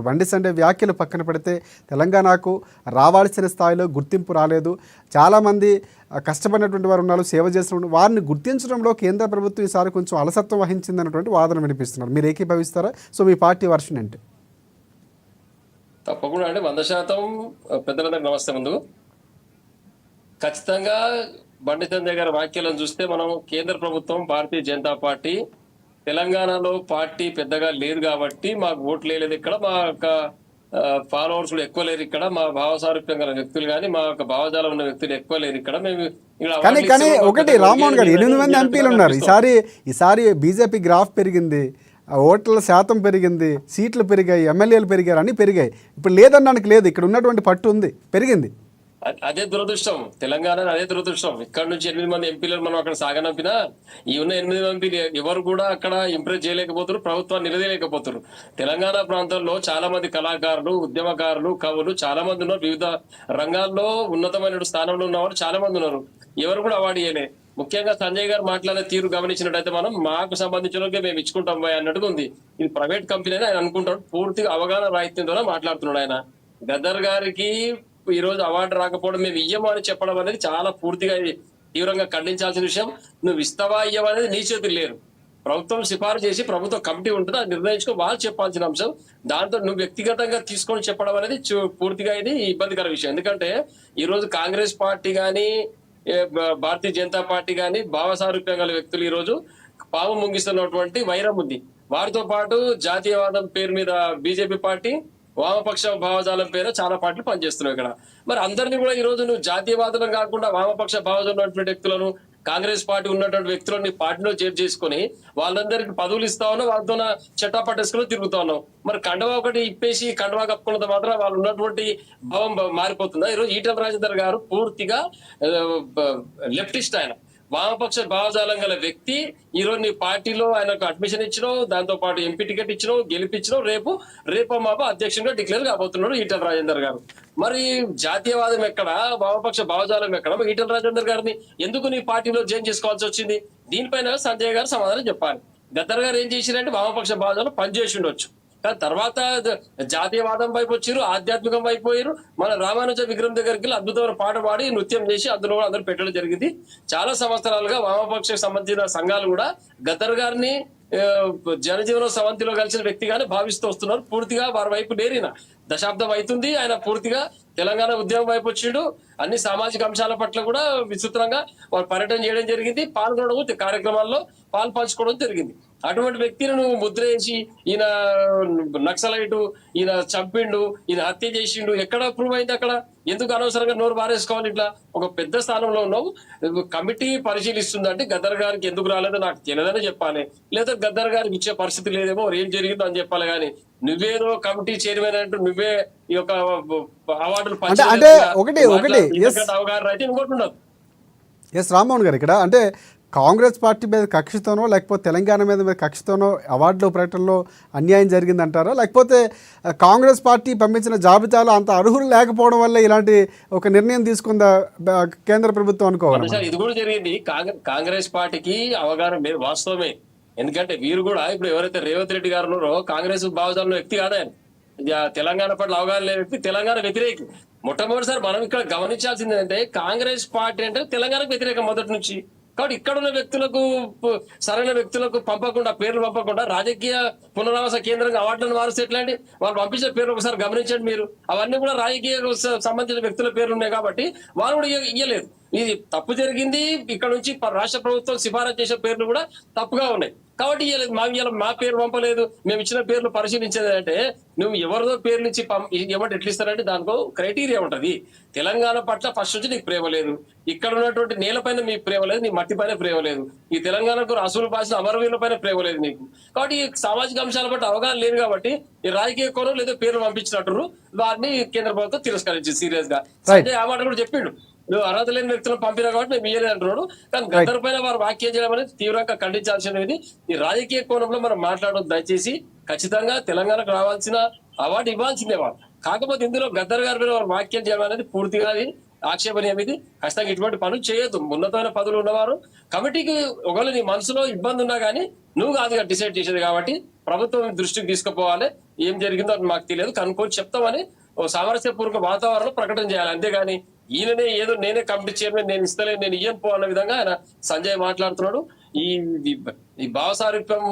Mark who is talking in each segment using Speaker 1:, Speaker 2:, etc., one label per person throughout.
Speaker 1: బండి సండే వ్యాఖ్యలు పక్కన పెడితే తెలంగాణకు రావాల్సిన స్థాయిలో గుర్తింపు రాలేదు. చాలామంది కష్టపడినటువంటి వారు ఉన్నారు, సేవ చేసిన వారిని గుర్తించడంలో కేంద్ర ప్రభుత్వం ఈసారి కొంచెం అలసత్వం వహించిందన్నటువంటి వాదన వినిపిస్తున్నారు. మీరు ఏకీభవిస్తారా? సో మీ పార్టీ వర్షన్ ఏంటి?
Speaker 2: తప్పకుండా అంటే 100% పెద్దలందరికీ నమస్తే. ముందు ఖచ్చితంగా బండి సంజయ్ గారి వ్యాఖ్యలను చూస్తే మనం కేంద్ర ప్రభుత్వం భారతీయ జనతా పార్టీ తెలంగాణలో పార్టీ పెద్దగా లేదు కాబట్టి మాకు ఓట్లు లేదు, ఇక్కడ మా యొక్క ఫాలోవర్స్ కూడా ఎక్కువ లేరు, ఇక్కడ మా భావసారూప్యం గల వ్యక్తులు కానీ మా యొక్క భావజాలం ఉన్న వ్యక్తులు ఎక్కువ లేరు ఇక్కడ. మేము
Speaker 1: కానీ ఒకటి రామ్మోహన్ గారు 8 మంది ఎంపీలు ఉన్నారు. ఈసారి బీజేపీ గ్రాఫ్ పెరిగింది, ఓట్ల శాతం పెరిగింది, సీట్లు పెరిగాయి, ఎమ్మెల్యేలు పెరిగారు, అన్ని పెరిగాయి. ఇప్పుడు లేదన్నానికి లేదు, ఇక్కడ ఉన్నటువంటి పట్టు ఉంది, పెరిగింది.
Speaker 2: అదే దురదృష్టం, తెలంగాణ అదే దురదృష్టం. ఇక్కడ నుంచి 8 మంది ఎంపీలను మనం అక్కడ సాగనంపినా ఈ ఉన్న 8 ఎంపీలు ఎవరు కూడా అక్కడ ఇంప్రెస్ చేయలేకపోతారు, ప్రభుత్వాన్ని నిలదీయలేకపోతారు. తెలంగాణ ప్రాంతంలో చాలా మంది కళాకారులు, ఉద్యమకారులు, కవులు చాలా మంది ఉన్నారు. వివిధ రంగాల్లో ఉన్నతమైన స్థానంలో ఉన్నవారు చాలా మంది ఉన్నారు. ఎవరు కూడా అవార్డు ఇవ్వలే. ముఖ్యంగా సంజయ్ గారు మాట్లాడే తీరు గమనించినట్టయితే మనం మాకు సంబంధించిన మేము ఇచ్చుకుంటాం అన్నట్టుగా ఉంది. ఇది ప్రైవేట్ కంపెనీ అని ఆయన అనుకుంటాడు. పూర్తిగా అవగాహన రాహిత్యంతో మాట్లాడుతున్నాడు ఆయన. గద్దర్ గారికి ఈ రోజు అవార్డు రాకపోవడం, మేము ఇయ్యము అని చెప్పడం అనేది చాలా పూర్తిగా తీవ్రంగా ఖండించాల్సిన విషయం. నువ్వు ఇస్తావా ఇయ్యవా అనేది నీ చేతులు లేరు. ప్రభుత్వం సిఫారసు చేసి ప్రభుత్వం కమిటీ ఉంటుంది, అది నిర్ణయించుకో వాళ్ళు చెప్పాల్సిన అంశం. దాంతో నువ్వు వ్యక్తిగతంగా తీసుకొని చెప్పడం అనేది పూర్తిగా ఇది ఇబ్బందికర విషయం. ఎందుకంటే ఈ రోజు కాంగ్రెస్ పార్టీ కానీ భారతీయ జనతా పార్టీ కానీ భావసారూప్యం గల వ్యక్తులు ఈ రోజు పాము ముంగిస్తున్నటువంటి వైరం ఉంది. వారితో పాటు జాతీయవాదం పేరు మీద బీజేపీ పార్టీ, వామపక్ష భావజాలం పేరు చాలా పార్టీలు పనిచేస్తున్నాయి ఇక్కడ. మరి అందరినీ కూడా ఈ రోజు నువ్వు జాతీయవాదులను కాకుండా వామపక్ష భావజాలం ఉన్నటువంటి వ్యక్తులను, కాంగ్రెస్ పార్టీ ఉన్నటువంటి వ్యక్తులని పార్టీలో చేర్ చేసుకుని వాళ్ళందరికీ పదవులు ఇస్తా ఉన్నావు, వాళ్ళతో చట్టా పట్టేసుకుని తిరుగుతా ఉన్నావు. మరి కండవా ఒకటి ఇప్పేసి కండవా కప్పుకున్నంత మాత్రం వాళ్ళు ఉన్నటువంటి భావం మారిపోతుందా? ఈరోజు ఈటల రాజేందర్ గారు పూర్తిగా లెఫ్టిస్ట్, ఆయన వామపక్ష భావజాలం గల వ్యక్తి. ఈ రోజు నీ పార్టీలో ఆయనకు అడ్మిషన్ ఇచ్చినావు, దాంతో పాటు ఎంపీ టికెట్ ఇచ్చినావు, గెలిపించినావు. రేపు మాప అధ్యక్షుడిగా డిక్లేర్ కాబోతున్నాడు ఈటల రాజేందర్ గారు. మరి జాతీయవాదం ఎక్కడ, వామపక్ష భావజాలం ఎక్కడ? ఈటల రాజేందర్ గారిని ఎందుకు నీ పార్టీలో జాయిన్ చేసుకోవాల్సి వచ్చింది? దీనిపైన సంజయ్ గారు సమాధానం చెప్పాలి. గద్దర్ గారు ఏం చేసిరంటే వామపక్ష భావజాలం పనిచేసి ఉండొచ్చు, కానీ తర్వాత జాతీయవాదం వైపు వచ్చారు, ఆధ్యాత్మికం వైపు పోయారు. మన రామానుజ విగ్రహం దగ్గరికి అద్భుతమైన పాట పాడి నృత్యం చేసి అందులో కూడా అందరూ పెట్టడం జరిగింది. చాలా సంవత్సరాలుగా వామపక్షకు సంబంధించిన సంఘాలు కూడా గద్దర్ గారిని జనజీవన సవంతిలో కలిసిన వ్యక్తిగానే భావిస్తూ వస్తున్నారు. పూర్తిగా వారి వైపు నేరిన దశాబ్దం అవుతుంది. ఆయన పూర్తిగా తెలంగాణ ఉద్యమం వైపు వచ్చిండు. అన్ని సామాజిక అంశాల పట్ల కూడా విస్తృతంగా వారు పర్యటన చేయడం జరిగింది, పాల్గొనడం, కార్యక్రమాల్లో పంచుకోవడం జరిగింది. అటువంటి వ్యక్తిని నువ్వు ముద్ర వేసి ఈయన నక్సలైటు, ఈయన చంపిండు, ఈయన హత్య చేసిండు, ఎక్కడ ప్రూవ్ అయింది? అక్కడ ఎందుకు అనవసరంగా నోరు బారేసుకోవాలి? ఇట్లా ఒక పెద్ద స్థానంలో ఉన్నావు, కమిటీ పరిశీలిస్తుందంటే గద్దర్ గారికి ఎందుకు రాలేదో నాకు తెలియదని చెప్పాలి, లేదా గద్దర్ గారికి ఇచ్చే పరిస్థితి లేదేమో, ఏం జరిగిందో అని చెప్పాలి. కానీ నువ్వేదో కమిటీ చైర్మన్ అంటూ నువ్వే ఈ యొక్క అవార్డులు అవగాహన అయితే ఇంకోటి ఉండదు.
Speaker 1: రామ్మోహన్ గారు, ఇక్కడ అంటే కాంగ్రెస్ పార్టీ మీద కక్షతోనో లేకపోతే తెలంగాణ మీద కక్షతోనో అవార్డుల ప్రకటనలో అన్యాయం జరిగిందంటారా, లేకపోతే కాంగ్రెస్ పార్టీ పంపించిన జాబితాలో అంత అర్హులు లేకపోవడం వల్ల ఇలాంటి ఒక నిర్ణయం తీసుకుందా కేంద్ర ప్రభుత్వం అనుకోవాలి?
Speaker 2: ఇది కూడా జరిగింది. కాంగ్రెస్ పార్టీకి అవగాహన లేదు, వాస్తవమే. ఎందుకంటే వీరు కూడా ఇప్పుడు ఎవరైతే రేవంత్ రెడ్డి గారు ఉన్నారో కాంగ్రెస్ భావజాలంలో వ్యక్తి కాదా, తెలంగాణ పట్ల అవగాహన లేని వ్యక్తి, తెలంగాణ వ్యతిరేకి. మొట్టమొదటిసారి మనం ఇక్కడ గమనించాల్సింది ఏంటంటే కాంగ్రెస్ పార్టీ అంటే తెలంగాణకు వ్యతిరేకం మొదటి నుంచి. కాబట్టి ఇక్కడ ఉన్న వ్యక్తులకు, సరైన వ్యక్తులకు పంపకుండా, పేర్లు పంపకుండా రాజకీయ పునరావాస కేంద్రంగా అవార్డులను మారుస్తే ఎట్లాంటి? వాళ్ళు పంపించిన పేర్లు ఒకసారి గమనించండి మీరు. అవన్నీ కూడా రాజకీయ సంబంధించిన వ్యక్తుల పేర్లు ఉన్నాయి కాబట్టి వాళ్ళు కూడా ఇయ్యలేదు. ఇది తప్పు జరిగింది. ఇక్కడ నుంచి రాష్ట్ర ప్రభుత్వం సిఫారసు చేసే పేర్లు కూడా తప్పుగా ఉన్నాయి కాబట్టి ఇవ్వలేదు. మా పేరు పంపలేదు, మేము ఇచ్చిన పేర్లు పరిశీలించేది అంటే నువ్వు ఎవరిదో పేర్లు ఇచ్చి ఏమంటే ఎట్లా ఇస్తారంటే దానికో క్రైటీరియా ఉంటది. తెలంగాణ పట్ల ఫస్ట్ నుంచి నీకు ప్రేమ లేదు, ఇక్కడ ఉన్నటువంటి నేలపైన మీ ప్రేమ లేదు, నీ మట్టి పైన ప్రేమ లేదు, ఈ తెలంగాణకు అసలు భాష అమరవీరుల పైన ప్రేమ లేదు నీకు. కాబట్టి ఈ సామాజిక అంశాల పట్ల అవగాహన లేదు కాబట్టి ఈ రాజకీయ కోణం లేదా పేర్లు పంపించినట్టు వారిని కేంద్ర ప్రభుత్వం తిరస్కరించింది సీరియస్ గా. సంజయ్ ఆ మాట కూడా చెప్పిండు, నువ్వు అర్హత లేని వ్యక్తులను పంపినా కాబట్టి మేము ఇయ్యలేదు అంటున్నాడు. కానీ గద్దర్ పైన వారు వ్యాఖ్య చేయడం అనేది తీవ్రంగా ఖండించాల్సినది. ఈ రాజకీయ కోణంలో మనం మాట్లాడడం దయచేసి. ఖచ్చితంగా తెలంగాణకు రావాల్సిన అవార్డు ఇవ్వాల్సిందే వాళ్ళు. కాకపోతే ఇందులో గద్దర్ గారి మీద వారు వ్యాఖ్యలు చేయడం అనేది పూర్తిగా ఆక్షేపణీయం. ఇది ఖచ్చితంగా ఇటువంటి పనులు చేయొద్దు. ఉన్నతమైన పదవులు ఉన్నవారు కమిటీకి ఒకవేళ నీ మనసులో ఇబ్బంది ఉన్నా కానీ నువ్వు కాదుగా డిసైడ్ చేసేది కాబట్టి ప్రభుత్వం దృష్టికి తీసుకుపోవాలి. ఏం జరిగిందో అది మాకు తెలియదు, కనుక్కొని చెప్తామని ఓ సామరస్యపూర్వక వాతావరణంలో ప్రకటన చేయాలి. అంతేగాని ఈయననే ఏదో నేనే కమిటీ చైర్మన్, నేను ఇస్తలే, నేను ఇయ్యను పో అన్న విధంగా ఆయన సంజయ్ మాట్లాడుతున్నాడు. ఈ ఈ భావసారూప్యం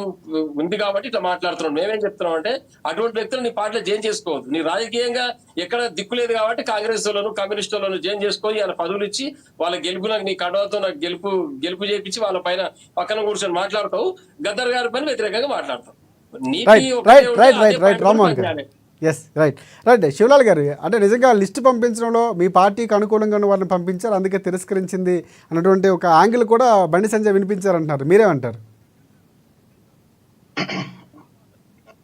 Speaker 2: ఉంది కాబట్టి ఇట్లా మాట్లాడుతున్నాడు. మేమేం చెప్తున్నాం అంటే అటువంటి వ్యక్తులు నీ పార్టీలో జైన్ చేసుకోవద్దు. నీ రాజకీయంగా ఎక్కడ దిక్కు లేదు కాబట్టి కాంగ్రెస్ వాళ్ళను కమ్యూనిస్ట్ వాళ్ళను జైన్ చేసుకొని ఆయన పదవులు ఇచ్చి వాళ్ళ గెలుపులకు నీ కడవతో నాకు గెలుపు చేపించి వాళ్ళ పైన పక్కన కూర్చొని మాట్లాడతావు. గద్దర్ గారి పైన వ్యతిరేకంగా మాట్లాడతావు. నీతి
Speaker 1: రైట్
Speaker 2: ఒకటే
Speaker 1: రైట్
Speaker 2: ఉంటే
Speaker 1: రైట్
Speaker 2: అదే
Speaker 1: రైట్ రైట్
Speaker 2: పార్టీలో
Speaker 1: రామ్మోహన్ గారు,
Speaker 2: పనిచేయాలి.
Speaker 1: Yes right right. శివలాల్ గారు, అంటే నిజంగా లిస్ట్ పంపించడంలో మీ పార్టీకి అనుకూలంగా ఉన్న వారిని పంపించారు, అందుకే తిరస్కరించింది అన్నటువంటి ఒక యాంగిల్ కూడా బండి సంజయ్ వినిపించారంటున్నారు. మీరేమంటారు?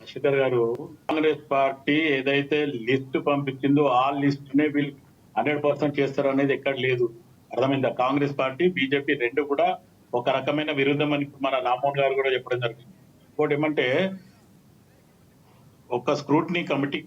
Speaker 3: శేఖర్ గారు, కాంగ్రెస్ పార్టీ ఏదైతే లిస్ట్ పంపించిందో ఆ లిస్ట్ నే వీళ్ళు 100% చేస్తారు అనేది ఎక్కడ లేదు. అర్థమైందా? కాంగ్రెస్ పార్టీ బీజేపీ రెండు కూడా ఒక రకమైన విరుద్ధం అని మన రామ్మోహన్ గారు కూడా చెప్పడం జరిగింది. ఇంకోటి ఏమంటే ఒక స్క్రూటినీ కమిటీ